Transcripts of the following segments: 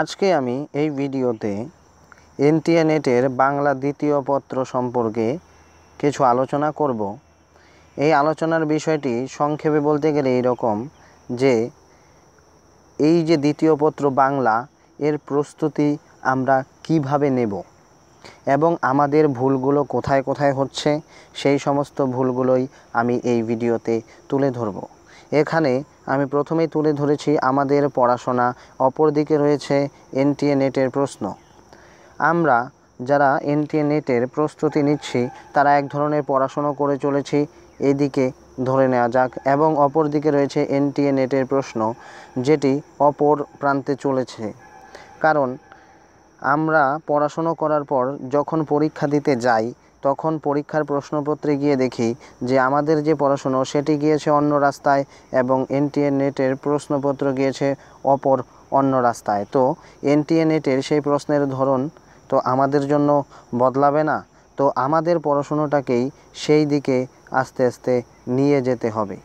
আজকে আমি এই ভিডিওতে এনটিএ নেটের বাংলা দ্বিতীয় পত্র সম্পর্কে কিছু আলোচনা করব। এই আলোচনার বিষয়টি সংক্ষেপে বলতে গেলে এইরকম যে এই যে দ্বিতীয় পত্র বাংলা এর প্রস্তুতি আমরা কিভাবে নেব এবং আমাদের ভুলগুলো কোথায় কোথায় হচ্ছে সেই সমস্ত ভুলগুলোই আমি এই ভিডিওতে তুলে ধরব। এখানে আমি প্রথমেই তুলে ধরেছি আমাদের পড়াশোনা, অপরদিকে রয়েছে এনটিএ নেটের প্রশ্ন। আমরা যারা এনটিএ নেটের প্রস্তুতি নিচ্ছি তারা এক ধরনের পড়াশোনা করে চলেছি এদিকে ধরে নেওয়া যাক, এবং অপর দিকে রয়েছে এনটিএ নেটের প্রশ্ন যেটি অপর প্রান্তে চলেছে। কারণ আমরা পড়াশুনো করার পর যখন পরীক্ষা দিতে যাই তখন পরীক্ষার প্রশ্নপত্রে গিয়ে দেখি যে আমাদের যে পড়াশুনো সেটি গিয়েছে অন্য রাস্তায় এবং এনটিএ নেটের প্রশ্নপত্র গিয়েছে অপর অন্য রাস্তায়। তো এনটিএ নেটের সেই প্রশ্নের ধরন তো আমাদের জন্য বদলাবে না, তো আমাদের পড়াশুনোটাকেই সেই দিকে আস্তে আস্তে নিয়ে যেতে হবে।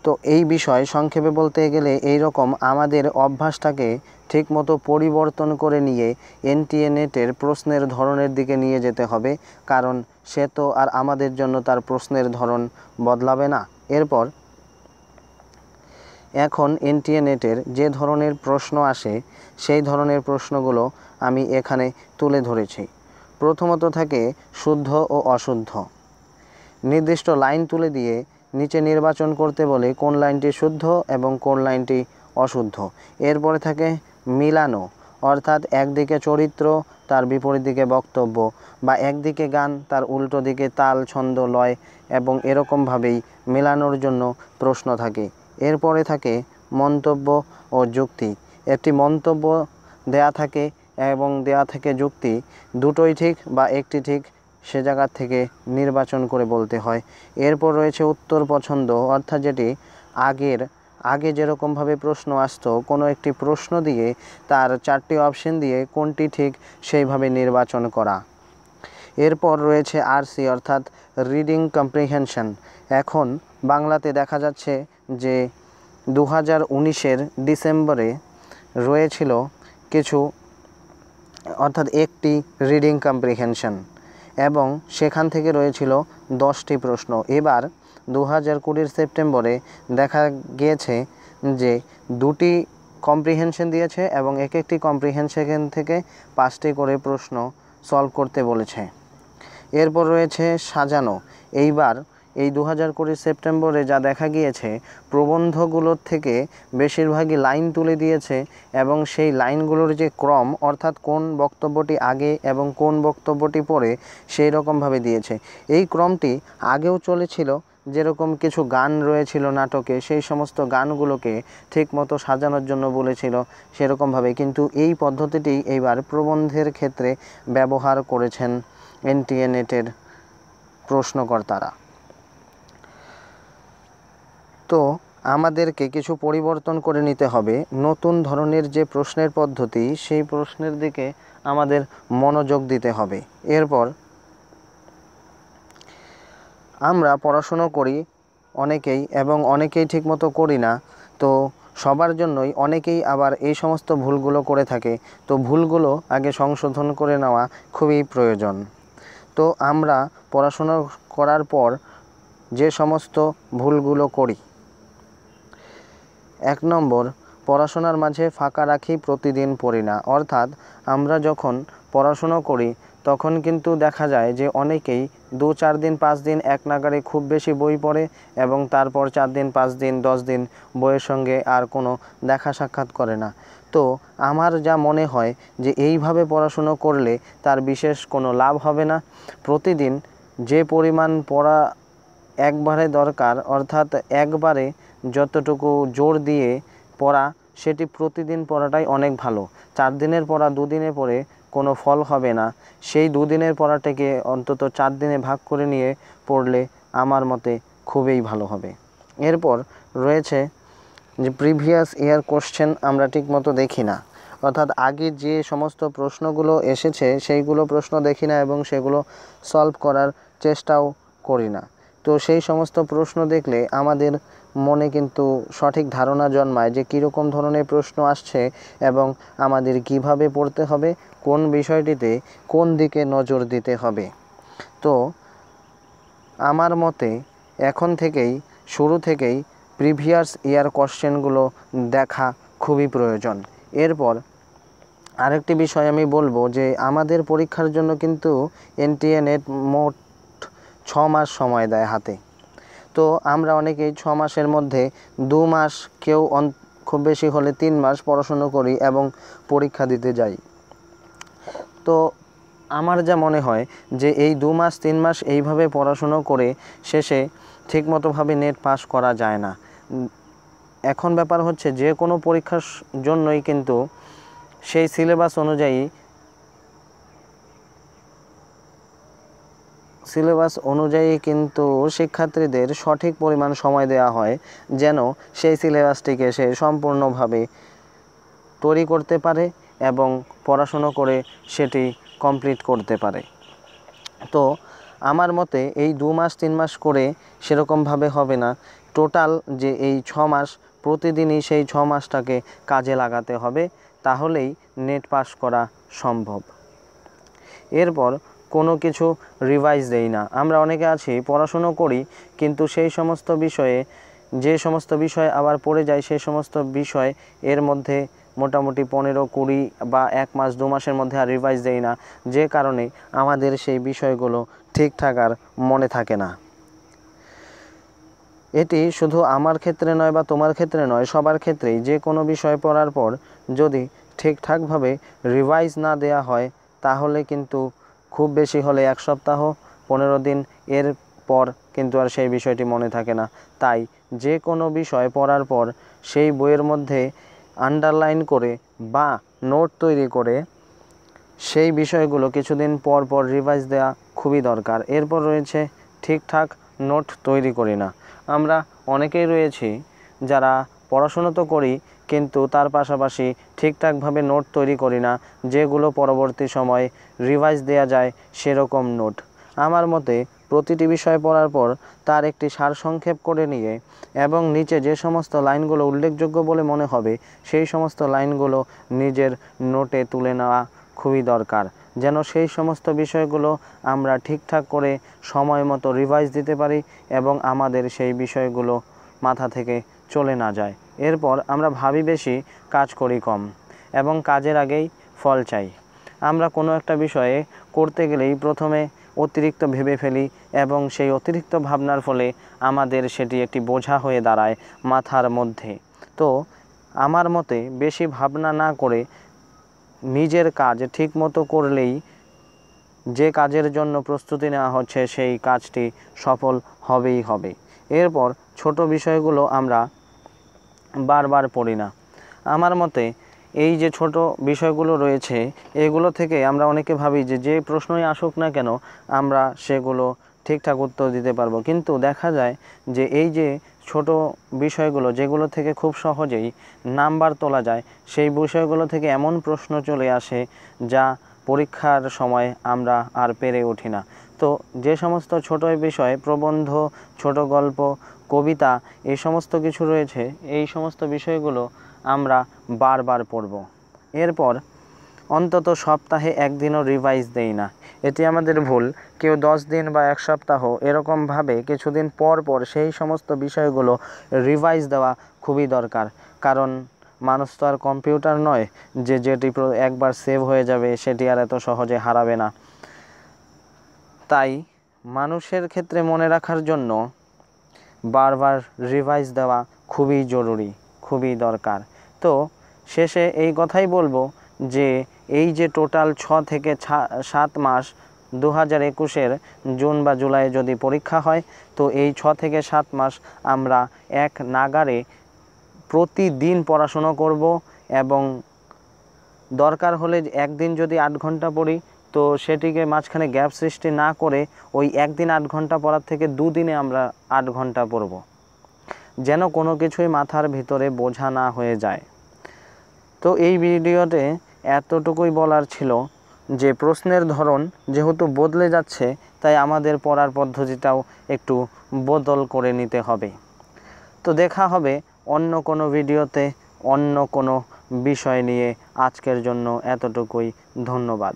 তো এই বিষয় সংক্ষেপে বলতে গেলে এই রকম আমাদের অভ্যাসটাকে ঠিকমতো পরিবর্তন করে নিয়ে এনটিএ নেটের প্রশ্নের ধরনের দিকে নিয়ে যেতে হবে, কারণ সে তো আর আমাদের জন্য তার প্রশ্নের ধরন বদলাবে না। এরপর এখন এনটিএ নেটের যে ধরনের প্রশ্ন আসে সেই ধরনের প্রশ্নগুলো আমি এখানে তুলে ধরেছি। প্রথমত থাকে শুদ্ধ ও অশুদ্ধ। নির্দিষ্ট লাইন তুলে দিয়ে নিচে নির্বাচন করতে বলে কোন লাইনটি শুদ্ধ এবং কোন লাইনটি অশুদ্ধ। এরপরে থাকে মিলানো, অর্থাৎ একদিকে চরিত্র তার বিপরীত দিকে বক্তব্য, বা একদিকে গান তার উল্টো দিকে তাল, ছন্দ, লয়, এবং এরকমভাবেই মেলানোর জন্য প্রশ্ন থাকে। এরপরে থাকে মন্তব্য ও যুক্তি। একটি মন্তব্য দেয়া থাকে এবং দেয়া থেকে যুক্তি, দুটোই ঠিক বা একটি ঠিক সে জায়গার থেকে নির্বাচন করে বলতে হয়। এরপর রয়েছে উত্তর পছন্দ, অর্থাৎ যেটি আগে যেরকমভাবে প্রশ্ন আসতো কোনো একটি প্রশ্ন দিয়ে তার 4টি অপশন দিয়ে কোনটি ঠিক সেইভাবে নির্বাচন করা। এরপর রয়েছে আরসি, অর্থাৎ রিডিং কম্প্রিহেনশন। এখন বাংলাতে দেখা যাচ্ছে যে 2019-এর ডিসেম্বরে রয়েছিল কিছু, অর্থাৎ একটি রিডিং কম্প্রিহেনশন, এবং সেখান থেকে রয়েছিল 10টি প্রশ্ন। এবার 2020-এর সেপ্টেম্বরে দেখা গিয়েছে যে 2টি কম্প্রিহেনশন দিয়েছে এবং একটি কম্প্রিহেনশন থেকে 5টি করে প্রশ্ন সলভ করতে বলেছে। এরপর রয়েছে সাজানো। এইবার এই 2020 সেপ্টেম্বরে যা দেখা গিয়েছে প্রবন্ধগুলোর থেকে বেশিরভাগই লাইন তুলে দিয়েছে এবং সেই লাইনগুলোর যে ক্রম, অর্থাৎ কোন বক্তব্যটি আগে এবং কোন বক্তব্যটি পরে, সেই রকমভাবে দিয়েছে। এই ক্রমটি আগেও চলেছিল, যেরকম কিছু গান রয়েছিল নাটকে সেই সমস্ত গানগুলোকে ঠিকমতো সাজানোর জন্য বলেছিল সেরকমভাবে, কিন্তু এই পদ্ধতিটি এইবার প্রবন্ধের ক্ষেত্রে ব্যবহার করেছেন এনটিএ নেটের প্রশ্নকর্তারা। তো আমাদেরকে কিছু পরিবর্তন করে নিতে হবে। নতুন ধরনের যে প্রশ্নের পদ্ধতি সেই প্রশ্নের দিকে আমাদের মনোযোগ দিতে হবে। এরপর আমরা পড়াশুনো করি অনেকেই এবং অনেকেই ঠিকমতো করি না, তো সবার জন্যই অনেকেই আবার এই সমস্ত ভুলগুলো করে থাকে। তো ভুলগুলো আগে সংশোধন করে নেওয়া খুবই প্রয়োজন। তো আমরা পড়াশোনা করার পর যে সমস্ত ভুলগুলো করি, 1 নম্বর, পড়াশোনার মাঝে ফাঁকা রাখি, প্রতিদিন পড়ি না। অর্থাৎ আমরা যখন পড়াশুনো করি তখন কিন্তু দেখা যায় যে অনেকেই 2-4 দিন 5 দিন এক নাগাড়ে খুব বেশি বই পড়ে এবং তারপর 4 দিন 5 দিন 10 দিন বইয়ের সঙ্গে আর কোনো দেখা সাক্ষাৎ করে না। তো আমার যা মনে হয় যে এইভাবে পড়াশুনো করলে তার বিশেষ কোনো লাভ হবে না। প্রতিদিন যে পরিমাণ পড়া একবারে দরকার, অর্থাৎ একবারে যতটুকু জোর দিয়ে পড়া সেটি প্রতিদিন পড়াটাই অনেক ভালো। 4 দিনের পড়া 2 দিনে পড়ে কোনো ফল হবে না। সেই 2 দিনের পড়াটাকে অন্তত 4 দিনে ভাগ করে নিয়ে পড়লে আমার মতে খুবই ভালো হবে। এরপর রয়েছে যে প্রিভিয়াস ইয়ার কোশ্চেন আমরা ঠিকমতো দেখি না, অর্থাৎ আগে যে সমস্ত প্রশ্নগুলো এসেছে সেইগুলো প্রশ্ন দেখি না এবং সেগুলো সলভ করার চেষ্টাও করি না। তো সেই সমস্ত প্রশ্ন দেখলে আমাদের মনে কিন্তু সঠিক ধারণা জন্মায় যে কীরকম ধরনের প্রশ্ন আসছে এবং আমাদের কিভাবে পড়তে হবে, কোন বিষয়টিতে কোন দিকে নজর দিতে হবে। তো আমার মতে এখন থেকেই শুরু থেকেই প্রিভিয়াস ইয়ার কোশ্চেনগুলো দেখা খুবই প্রয়োজন। এরপর আরেকটি বিষয় আমি বলবো যে আমাদের পরীক্ষার জন্য কিন্তু এনটিএ নেট মোট 6 মাস সময় দেয় হাতে। তো আমরা অনেকেই 6 মাসের মধ্যে 2 মাস, কেউ খুব বেশি হলে 3 মাস পড়াশুনো করি এবং পরীক্ষা দিতে যাই। তো আমার যা মনে হয় যে এই 2 মাস 3 মাস এইভাবে পড়াশুনো করে শেষে ঠিকমতোভাবে নেট পাস করা যায় না। এখন ব্যাপার হচ্ছে যে কোনো পরীক্ষার জন্যই কিন্তু সেই সিলেবাস অনুযায়ী কিন্তু শিক্ষার্থীদের সঠিক পরিমাণ সময় দেওয়া হয় যেন সেই সিলেবাসটিকে সে সম্পূর্ণভাবে তৈরি করতে পারে এবং পড়াশুনো করে সেটি কমপ্লিট করতে পারে। তো আমার মতে এই 2 মাস 3 মাস করে সেরকমভাবে হবে না, টোটাল যে এই 6 মাস প্রতিদিনই সেই 6 মাসটাকে কাজে লাগাতে হবে, তাহলেই নেট পাস করা সম্ভব। এরপর কোনো কিছু রিভাইজ দেই না। আমরা অনেকে আছি পড়াশুনো করি কিন্তু সেই সমস্ত বিষয়ে যে সমস্ত বিষয় আবার পড়ে যায় সেই সমস্ত বিষয় এর মধ্যে মোটামুটি 15-20 বা 1 মাস 2 মাসের মধ্যে আর রিভাইজ দেই না, যে কারণে আমাদের সেই বিষয়গুলো ঠিকঠাক আর মনে থাকে না। এটি শুধু আমার ক্ষেত্রে নয় বা তোমার ক্ষেত্রে নয়, সবার ক্ষেত্রেই যে কোনো বিষয় পড়ার পর যদি ঠিকঠাকভাবে রিভাইজ না দেয়া হয় তাহলে কিন্তু খুব বেশি হলে 1 সপ্তাহ 15 দিন, এর পর কিন্তু আর সেই বিষয়টি মনে থাকে না। তাই যে কোনো বিষয় পড়ার পর সেই বইয়ের মধ্যে আন্ডারলাইন করে বা নোট তৈরি করে সেই বিষয়গুলো কিছুদিন পর পর রিভাইজ দেওয়া খুবই দরকার। এরপর রয়েছে ঠিকঠাক নোট তৈরি করি না। আমরা অনেকেই রয়েছি যারা পড়াশুনো তো করি কিন্তু তার পাশাপাশি ঠিকঠাকভাবে নোট তৈরি করি না, যেগুলো পরবর্তী সময় রিভাইজ দেওয়া যায় সেরকম নোট। আমার মতে প্রতিটি বিষয় পড়ার পর তার একটি সারসংক্ষেপ করে নিয়ে এবং নিচে যে সমস্ত লাইনগুলো উল্লেখযোগ্য বলে মনে হবে সেই সমস্ত লাইনগুলো নিজের নোটে তুলে নেওয়া খুবই দরকার, যেন সেই সমস্ত বিষয়গুলো আমরা ঠিকঠাক করে সময় মতো রিভাইজ দিতে পারি এবং আমাদের সেই বিষয়গুলো মাথা থেকে চলে না যায়। এরপর আমরা ভাবি বেশি, কাজ করি কম এবং কাজের আগেই ফল চাই। আমরা কোনো একটা বিষয়ে করতে গেলেই প্রথমে অতিরিক্ত ভেবে ফেলি এবং সেই অতিরিক্ত ভাবনার ফলে আমাদের সেটি একটি বোঝা হয়ে দাঁড়ায় মাথার মধ্যে। তো আমার মতে বেশি ভাবনা না করে নিজের কাজ ঠিক মতো করলেই যে কাজের জন্য প্রস্তুতি নেওয়া হচ্ছে সেই কাজটি সফল হবেই হবে। এরপর ছোট বিষয়গুলো আমরা বারবার পড়ি না। আমার মতে এই যে ছোট বিষয়গুলো রয়েছে এগুলো থেকে আমরা অনেকে ভাবি যে যে প্রশ্নই আসুক না কেন আমরা সেগুলো ঠিকঠাক উত্তর দিতে পারবো, কিন্তু দেখা যায় যে এই যে ছোট বিষয়গুলো যেগুলো থেকে খুব সহজেই নাম্বার তোলা যায় সেই বিষয়গুলো থেকে এমন প্রশ্ন চলে আসে যা পরীক্ষার সময় আমরা আর পেরে উঠি না। তো যে সমস্ত ছোট বিষয়, প্রবন্ধ, ছোট গল্প, কবিতা, এই সমস্ত কিছু রয়েছে, এই সমস্ত বিষয়গুলো আমরা বারবার পড়ব। এরপর অন্তত সপ্তাহে 1 দিনও রিভাইজ দেই না, এটি আমাদের ভুল। কেউ 10 দিন বা 1 সপ্তাহ এরকমভাবে কিছুদিন পর পর সেই সমস্ত বিষয়গুলো রিভাইজ দেওয়া খুবই দরকার, কারণ মানুষ তো আর কম্পিউটার নয় যে যেটি একবার সেভ হয়ে যাবে সেটি আর এত সহজে হারাবে না। তাই মানুষের ক্ষেত্রে মনে রাখার জন্য বারবার রিভাইজ দেওয়া খুবই জরুরি, খুবই দরকার। তো শেষে এই কথাই বলবো যে এই যে টোটাল 6 থেকে 7 মাস 2021-এর জুন বা জুলাই যদি পরীক্ষা হয় তো এই 6 থেকে 7 মাস আমরা এক নাগাড়ে প্রতিদিন পড়াশুনো করব এবং দরকার হলে একদিন যদি 8 ঘন্টা পড়ি তো সেটিকে মাঝখানে গ্যাপ সৃষ্টি না করে ওই একদিন 8 ঘন্টা পড়ার থেকে 2 দিনে আমরা 8 ঘন্টা পড়ব, যেন কোনো কিছুই মাথার ভিতরে বোঝা না হয়ে যায়। তো এই ভিডিওতে এতটুকুই বলার ছিল যে প্রশ্নের ধরন যেহেতু বদলে যাচ্ছে তাই আমাদের পড়ার পদ্ধতিটাও একটু বদল করে নিতে হবে। তো দেখা হবে অন্য কোনো ভিডিওতে অন্য কোনো বিষয় নিয়ে। আজকের জন্য এতটুকুই। ধন্যবাদ।